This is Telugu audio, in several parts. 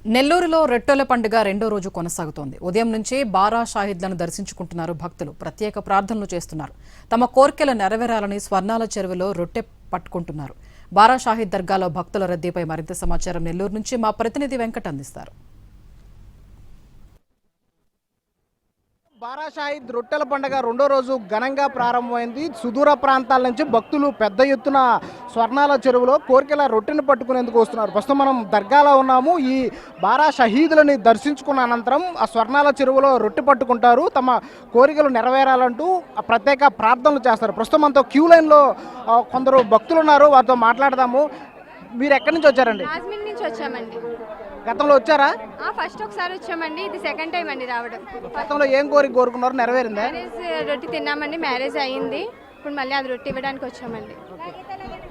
నెల్లూరులో రెట్టెల పండుగ రెండో రోజు కొనసాగుతోంది. ఉదయం నుంచి బారా షాహిద్లను దర్శించుకుంటున్నారు భక్తులు. ప్రత్యేక ప్రార్థనలు చేస్తున్నారు. తమ కోర్కెలు నెరవేరాలని స్వర్ణాల చెరువులో రొట్టె పట్టుకుంటున్నారు. బారా షాహిద్ దర్గాలో భక్తుల రద్దీపై మరింత సమాచారం నెల్లూరు నుంచి మా ప్రతినిధి వెంకట్ అందిస్తారు. బారా షాహిద్ రొట్టెల పండుగ రెండో రోజు ఘనంగా ప్రారంభమైంది. సుదూర ప్రాంతాల నుంచి భక్తులు పెద్ద ఎత్తున స్వర్ణాల చెరువులో కోరికల రొట్టెను పట్టుకునేందుకు వస్తున్నారు. ప్రస్తుతం మనం దర్గాలో ఉన్నాము. ఈ బారా షహీదులని దర్శించుకున్న అనంతరం ఆ స్వర్ణాల చెరువులో రొట్టె పట్టుకుంటారు. తమ కోరికలు నెరవేరాలంటూ ప్రత్యేక ప్రార్థనలు చేస్తారు. ప్రస్తుతం మనతో క్యూ లైన్లో కొందరు భక్తులు ఉన్నారు. వారితో మాట్లాడదాము. మీరు ఎక్కడి నుంచి వచ్చారండి? రాజమండ్రి నుంచి వచ్చామండి. గతంలో వచ్చారా? ఫస్ట్ ఒకసారి వచ్చామండి. ఇది సెకండ్ టైం అండి రావడం. గతంలో ఏం కోరుకున్నారు? నెరవేరిందా? మ్యారేజ్ రొట్టి తిన్నామండి. మ్యారేజ్ అయ్యింది. ఇప్పుడు మళ్ళీ అది రొట్టి ఇవ్వడానికి వచ్చామండి.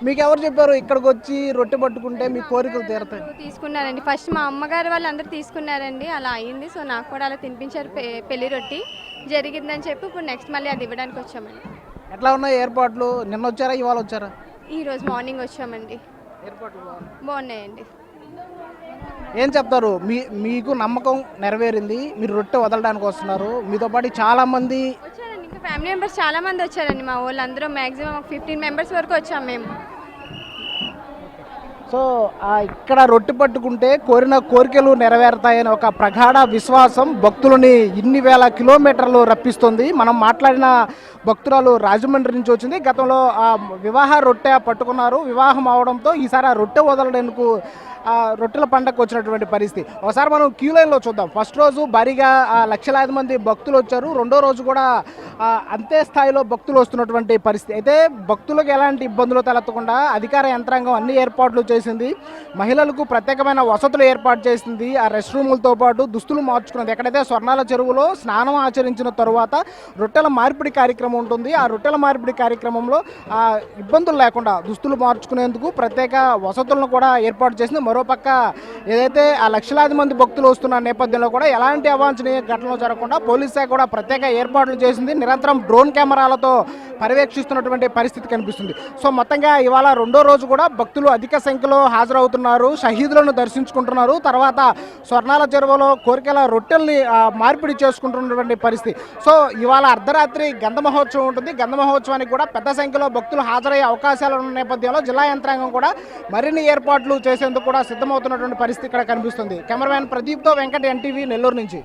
మీకు ఎవరు చెప్పారు ఇక్కడికి వచ్చి రొట్టె పట్టుకుంటే మీ కోరికలు తీరుతాయి? తీసుకున్నారండి. ఫస్ట్ మా అమ్మగారు వాళ్ళందరూ తీసుకున్నారండి. అలా అయ్యింది. సో నాకు కూడా అలా తినిపించారు. పెళ్లి రొట్టి జరిగిందని చెప్పి ఇప్పుడు నెక్స్ట్ మళ్ళీ అది ఇవ్వడానికి వచ్చామండి. ఎట్లా ఉన్నాయి ఏర్పాట్లు? నిన్న వచ్చారా, ఇవాళ వచ్చారా? ఈరోజు మార్నింగ్ వచ్చామండి. ఏర్పాట్లు బాగున్నాయండి. ఏం చెప్తారు? మీకు నమ్మకం నెరవేరింది, మీరు రొట్టె వదలడానికి వస్తున్నారు. మీతో పాటు చాలా మంది వచ్చారండి. ఇంకా ఫ్యామిలీ మెంబర్స్ చాలా మంది వచ్చారండి. మా వాళ్ళందరూ మ్యాక్సిమం 15 మెంబర్స్ వరకు వచ్చాము మేము. సో ఇక్కడ రొట్టె పట్టుకుంటే కోరిన కోరికలు నెరవేరుతాయని ఒక ప్రగాఢ విశ్వాసం భక్తులని ఇన్ని వేల కిలోమీటర్లు రప్పిస్తుంది. మనం మాట్లాడిన భక్తురాలు రాజమండ్రి నుంచి వచ్చింది. గతంలో వివాహ రొట్టె పట్టుకున్నారు. వివాహం అవడంతో ఈసారి ఆ రొట్టె వదలడానికి రొట్టెల పండగకు వచ్చినటువంటి పరిస్థితి. ఒకసారి మనం క్యూ లైన్లో చూద్దాం. ఫస్ట్ రోజు భారీగా లక్షలాది మంది భక్తులు వచ్చారు. రెండో రోజు కూడా అంతే స్థాయిలో భక్తులు వస్తున్నటువంటి పరిస్థితి. అయితే భక్తులకు ఎలాంటి ఇబ్బందులు తలెత్తకుండా అధికార యంత్రాంగం అన్ని ఏర్పాట్లు చేసింది. మహిళలకు ప్రత్యేకమైన వసతులు ఏర్పాటు చేసింది. ఆ రెస్ట్ రూములతో పాటు దుస్తులు మార్చుకున్నది. ఎక్కడైతే స్వర్ణాల చెరువులో స్నానం ఆచరించిన తరువాత రొట్టెల మార్పిడి కార్యక్రమం ఉంటుంది. ఆ రొట్టెల మార్పిడి కార్యక్రమంలో ఇబ్బందులు లేకుండా దుస్తులు మార్చుకునేందుకు ప్రత్యేక వసతులను కూడా ఏర్పాటు చేసింది. మరోపక్క ఏదైతే ఆ లక్షలాది మంది భక్తులు వస్తున్న నేపథ్యంలో కూడా ఎలాంటి అవాంఛనీయ ఘటనలు జరగకుండా పోలీస్ శాఖ కూడా ప్రత్యేక ఏర్పాట్లు చేసింది. నిరంతరం డ్రోన్ కెమెరాలతో పర్యవేక్షిస్తున్నటువంటి పరిస్థితి కనిపిస్తుంది. సో మొత్తంగా ఇవాళ రెండో రోజు కూడా భక్తులు అధిక సంఖ్యలో హాజరవుతున్నారు. షహీదులను దర్శించుకుంటున్నారు. తర్వాత స్వర్ణాల చెరువులో కోరికల రొట్టెల్ని మార్పిడి చేసుకుంటున్నటువంటి పరిస్థితి. సో ఇవాళ అర్ధరాత్రి గంధ మహోత్సవం ఉంటుంది. గంధ మహోత్సవానికి కూడా పెద్ద సంఖ్యలో భక్తులు హాజరయ్యే అవకాశాలు ఉన్న నేపథ్యంలో జిల్లా యంత్రాంగం కూడా మరిన్ని ఏర్పాట్లు చేసేందుకు కూడా సిద్ధమవుతున్నటువంటి పరిస్థితి ఇక్కడ కనిపిస్తుంది. కెమెరామ్యాన్ ప్రదీప్తో వెంకట్, ఎన్టీవీ, నెల్లూరు నుంచి.